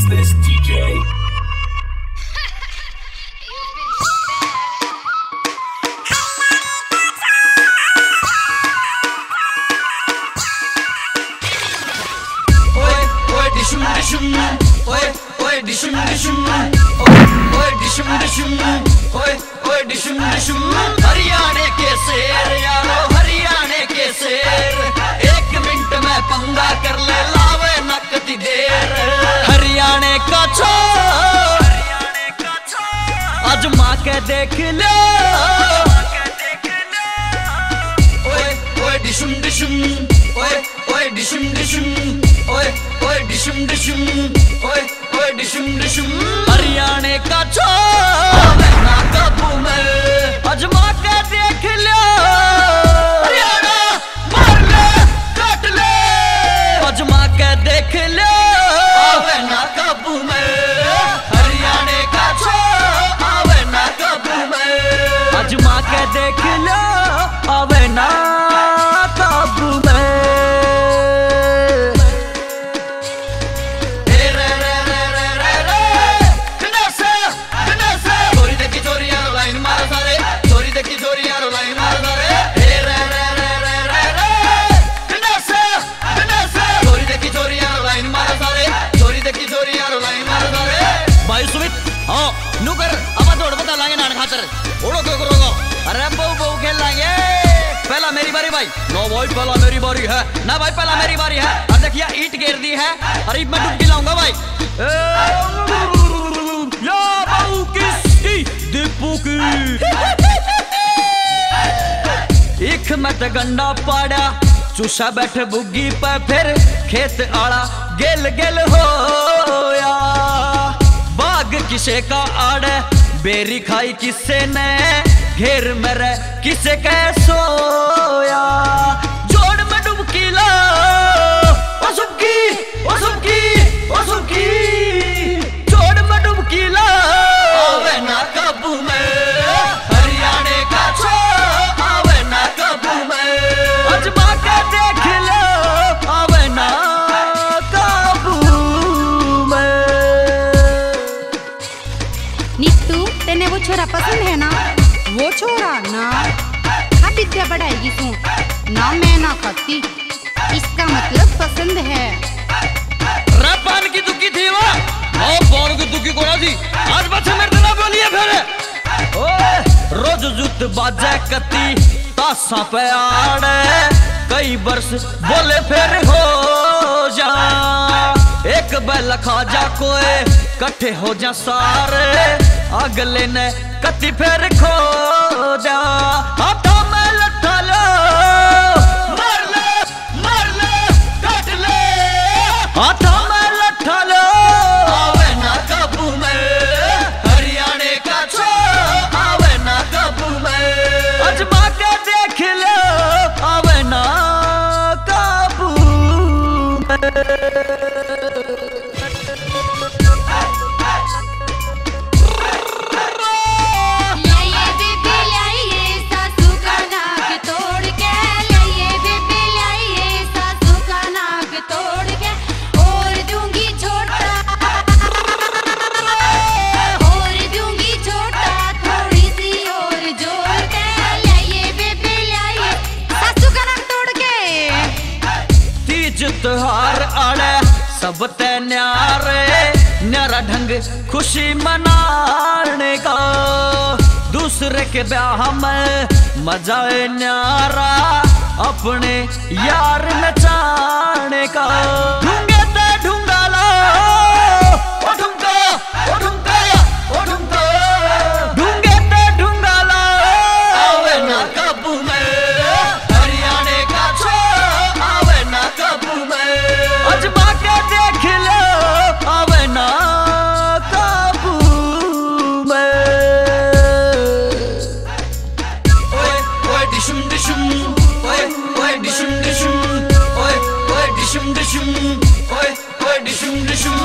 this DJ? हरियाणे के शेर यारो हरियाणे के शेर, एक मिनट में पंगा कर ले लावे न कती देर। हरियाणे का छोर आजमा के देख लो, ओए ओए डिशुम डिशुम, ओए ओए डिशुम डिशुम, ओए ओए डिशुम डिशुम, ओए ओए डिशुम डिशुम। हरियाणे का छोर ना काबू में आजमा के देख लो, हरियाणा मार ले काट ले, आजमा के देख लो आवे ना काबू में। हरियाणे का छोर आवे ना काबू में, आजमा के देख लो आवे ना काबू में। भाई सुमित हाँ नू कर अब दौड़ बता लाएंगे नान खातर ओड़ो क्यों करोगे। अरे बहु बहु खेल लाएंगे, पहला मेरी बारी भाई। नो भाई पहला मेरी बारी है ना भाई, पहला मेरी बारी है। और देखिए ईंट घेर दी है, अरे मैं डुबकी लाऊंगा भाई। या बहु किसकी दीपू की एक मत गंडा पाड़ा चूसा बैठ बुग्गी पे, फिर खेत आड़ा गेल गेल होया। बाग किसे का आड़े बेरी खाई किसे ने, घेर मेरे किसे कै सोया। जोड़ में डुबकी ला ओ सुबकी ओ सुबकी ओ सुबकी, जोड़ में डुबकी ला आवे ना काबू में। हरियाणे का छोर आवे ना काबू में, आजमा के देख लो आवे ना काबू में। नीतू तेने वो छोरा पसंद है ना? वो छोरा ना हाँ विद्या बढ़ाएगी तू ना, मैं ना खाती, इसका मतलब पसंद है। पान की दुखी थी वो पान की दुखी कोना थी, आज बच्चे मेरे ना बोलिए फिर। ओए रोज जुत बाजे कती तासा पे आड़े, कई बरस बोले फिर हो जा। एक बैल खा जा कोए कट्ठे हो जा सारे, अगले ने कती फिर खो जा। हाथों में लट्ठा लो मार ले काट ले, हाथों में लट्ठा लो आवे ना काबू में। हरियाणे का छोर आवे ना काबू में, आजमा के देख लो आवे ना काबू में। त्योहार आड़े सब ते न्यारा ढंग खुशी मनाने का, दूसरे के ब्याह में मजा न्यारा अपने यार नचाने का। ढूंगे ते ढूंगा लो ओ ढूंगा ओ ढूंगा ओ ढूंगा, ढूंगे ते ढूंगा लो आवे ना काबू में। हरियाणे का छोर आवे ना काबू में, आजमा के देख लो आवे ना काबू में। ओए ओए डिशुम डिशुम, ओए ओए डिशुम डिशुम, ओए ओए डिशुम डिशुम, ओए ओए डिशुम डिशुम।